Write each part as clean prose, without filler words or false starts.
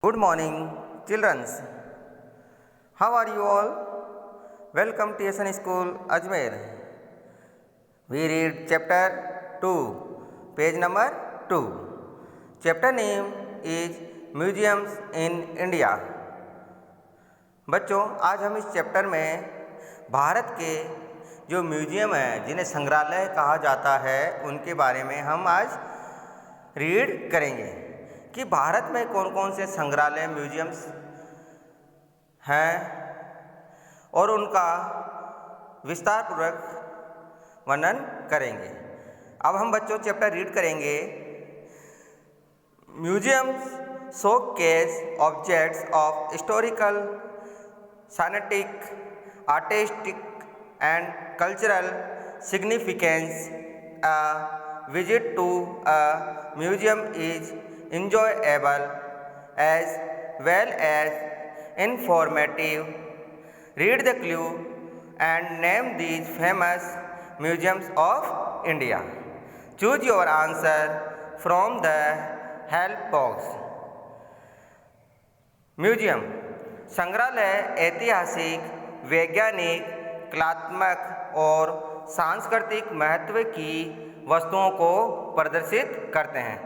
Good morning, children. How are you all? Welcome to TSN School, Ajmer. We read chapter 2, page number 2. Chapter name is Museums in India. बच्चों, आज हम इस chapter में भारत के जो museum हैं, जिन्हें संग्रहालय कहा जाता है, उनके बारे में हम आज रीड करेंगे कि भारत में कौन कौन से संग्रहालय म्यूजियम्स हैं और उनका विस्तारपूर्वक वर्णन करेंगे। अब हम बच्चों चैप्टर रीड करेंगे। Museums showcase objects of historical, scientific, artistic and cultural significance. A visit to a museum is enjoyable as well as informative. Read the clue and name these famous museums of India. Choose your answer from the help box. Museum संग्रहालय ऐतिहासिक, वैज्ञानिक, कलात्मक और सांस्कृतिक महत्व की वस्तुओं को प्रदर्शित करते हैं।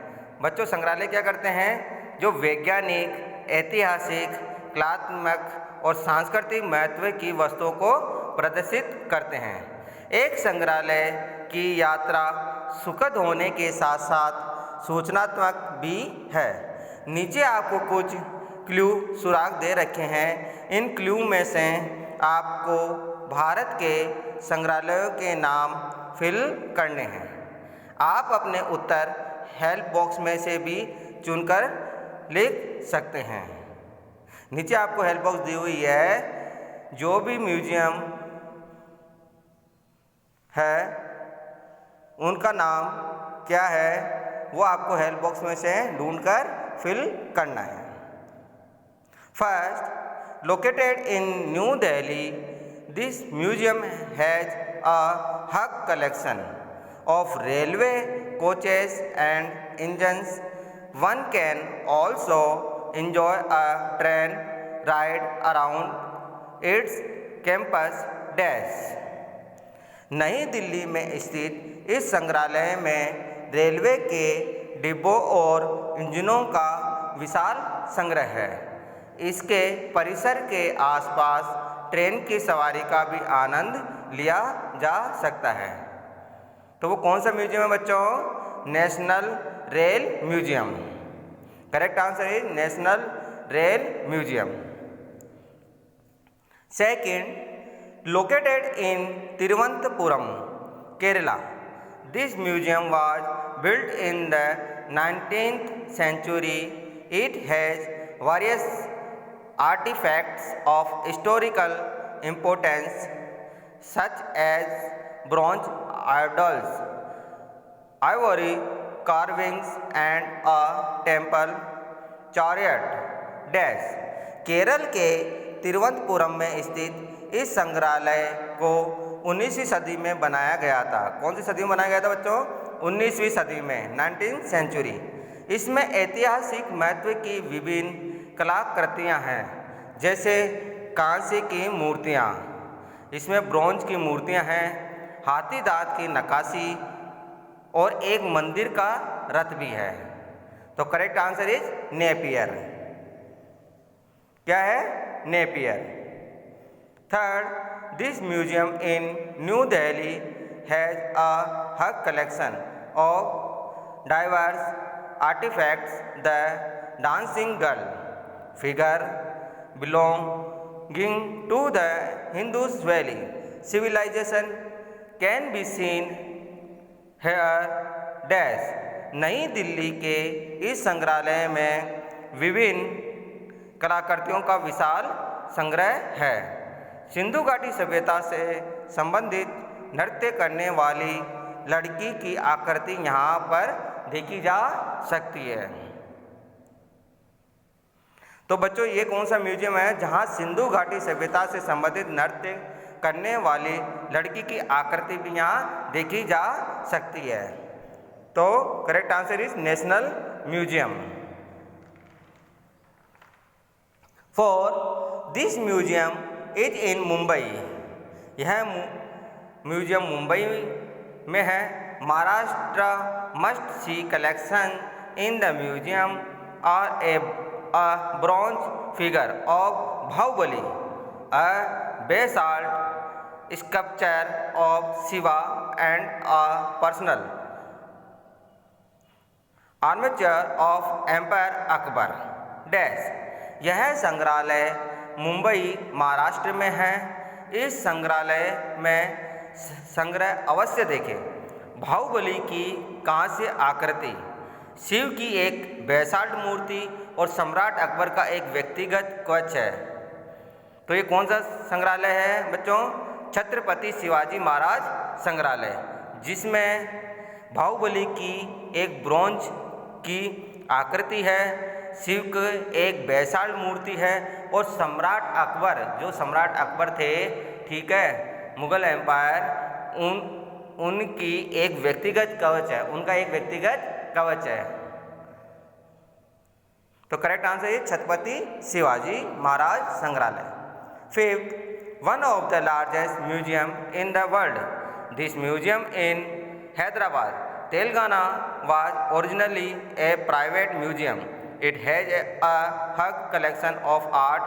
बच्चों, संग्रहालय क्या करते हैं? जो वैज्ञानिक, ऐतिहासिक, कलात्मक और सांस्कृतिक महत्व की वस्तुओं को प्रदर्शित करते हैं। एक संग्रहालय की यात्रा सुखद होने के साथ साथ सूचनात्मक भी है। नीचे आपको कुछ क्लू सुराग दे रखे हैं। इन क्लू में से आपको भारत के संग्रहालयों के नाम फिल करने हैं। आप अपने उत्तर हेल्प बॉक्स में से भी चुनकर लिख सकते हैं। नीचे आपको हेल्प बॉक्स दी हुई है। जो भी म्यूजियम है उनका नाम क्या है वो आपको हेल्प बॉक्स में से ढूंढकर फिल करना है। First, located in New Delhi, this museum has a hug collection of railway coaches and engines. One can also enjoy a train ride around its campus dash. नई दिल्ली में स्थित इस संग्रहालय में रेलवे के डिब्बों और इंजनों का विशाल संग्रह है। इसके परिसर के आसपास ट्रेन की सवारी का भी आनंद लिया जा सकता है। तो वो कौन सा म्यूजियम है बच्चों? National rail museum. Correct answer is national rail museum. Second, located in Thiruvananthapuram, Kerala. This museum was built in the 19th century. It has various artifacts of historical importance such as bronze idols, ivory carvings and a temple chariot dash. Kerala के तिरुवनंतपुरम में स्थित इस संग्रहालय को 19वीं सदी में बनाया गया था। कौन सी सदी में बनाया गया था बच्चों? 19वीं सदी में, 19th century। इसमें ऐतिहासिक महत्व की विभिन्न कलाकृतियाँ हैं, जैसे कांसे की मूर्तियाँ, इसमें ब्रोंज की मूर्तियाँ हैं, हाथी दांत की नक्काशी और एक मंदिर का रथ भी है। तो करेक्ट आंसर इज नेपियर। क्या है? Napier. Third, this museum in New Delhi has a huge collection of diverse artifacts. The dancing girl figure belonging to the Indus Valley civilization can be seen here dash. नई दिल्ली के इस संग्रहालय में विभिन्न कलाकृतियों का विशाल संग्रह है। सिंधु घाटी सभ्यता से संबंधित नृत्य करने वाली लड़की की आकृति यहाँ पर देखी जा सकती है। तो बच्चों, ये कौन सा म्यूजियम है जहाँ सिंधु घाटी सभ्यता से संबंधित नृत्य करने वाली लड़की की आकृति भी यहाँ देखी जा सकती है? तो correct answer is national museum. For this museum is in Mumbai. यह म्यूजियम मुंबई में है. Maharashtra must see collection in the museum are a bronze figure of Bahubali, a basalt sculpture of Shiva, and a personal armature of Emperor Akbar. Dash. यह संग्रहालय मुंबई महाराष्ट्र में है. इस संग्रहालय में संग्रह अवश्य देखें. बाहुबली की कांस्य आकृति, शिव की एक बेसाल्ट मूर्ति और सम्राट अकबर का एक व्यक्तिगत कवच है. तो ये कौन सा संग्रहालय है बच्चों? छत्रपति शिवाजी महाराज संग्रहालय, जिसमें बाहुबली की एक ब्रोंज की आकृति है, शिव की एक बेसाल्ट मूर्ति है और सम्राट अकबर, जो सम्राट अकबर थे, ठीक है, मुगल एम्पायर, उनकी एक व्यक्तिगत कवच है, उनका एक व्यक्तिगत कवच है. तो करेक्ट आंसर है छत्रपति शिवाजी महाराज संग्रहालय. Fifth, one of the largest museum in the world. This museum in Hyderabad, Telangana was originally a private museum. It has a huge collection of art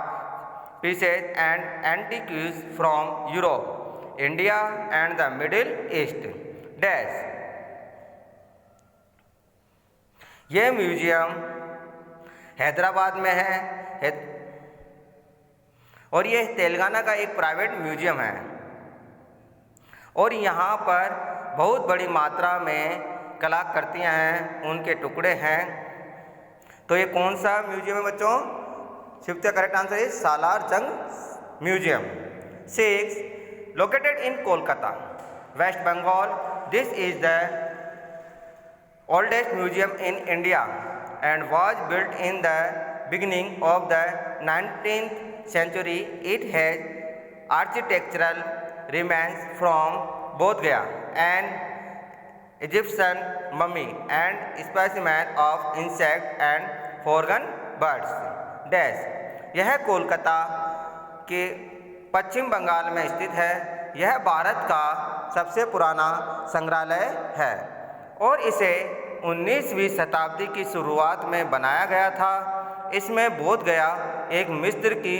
pieces and antiques from Europe, India and the Middle East. Dash. यह museum Hyderabad में है और यह तेलंगाना का एक private museum है और यहाँ पर बहुत बड़ी मात्रा में कलाकृतियाँ हैं, उनके टुकड़े हैं. तो ये कौन सा म्यूजियम है बच्चों? फिफ्थ का करेक्ट आंसर है Salar Jung museum. 6, located in Kolkata, West Bengal. This is the oldest museum in India and was built in the beginning of the 19th century. It has architectural remains from Bodh Gaya and Egyptian mummy and specimen of insect and foreign birds. Dash. यह कोलकाता के पश्चिम बंगाल में स्थित है. यह भारत का सबसे पुराना संग्रहालय है और इसे 19वीं शताब्दी की शुरुआत में बनाया गया था. इसमें बोध गया एक मिस्र की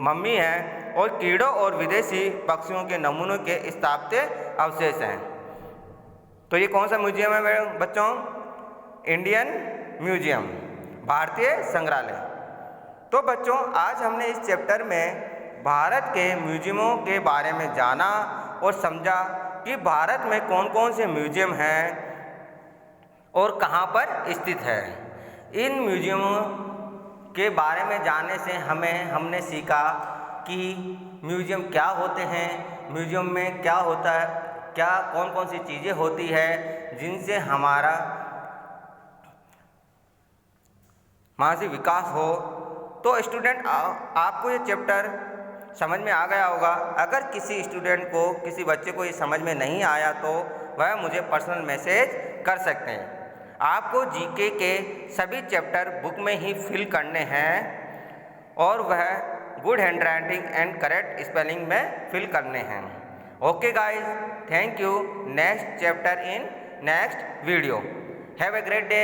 मम्मी है और कीड़ों और विदेशी पक्षियों के नमूनों के स्थापित अवशेष हैं. तो ये कौन सा म्यूजियम है बच्चों? इंडियन म्यूजियम, भारतीय संग्रहालय. तो बच्चों आज हमने इस चैप्टर में भारत के म्यूजियमों के बारे में जाना और समझा कि भारत में कौन कौन से म्यूजियम हैं और कहाँ पर स्थित है. इन म्यूजियमों के बारे में जानने से हमने सीखा कि म्यूजियम क्या होते हैं, म्यूजियम में क्या होता है, क्या कौन कौन सी चीज़ें होती है जिनसे हमारा मानसिक विकास हो. तो स्टूडेंट आपको ये चैप्टर समझ में आ गया होगा. अगर किसी स्टूडेंट को, किसी बच्चे को ये समझ में नहीं आया तो वह मुझे पर्सनल मैसेज कर सकते हैं. आपको जीके के सभी चैप्टर बुक में ही फिल करने हैं और वह good hand writing and correct spelling में फिल करने हैं. Okay guys, thank you. Next chapter in next video. Have a great day.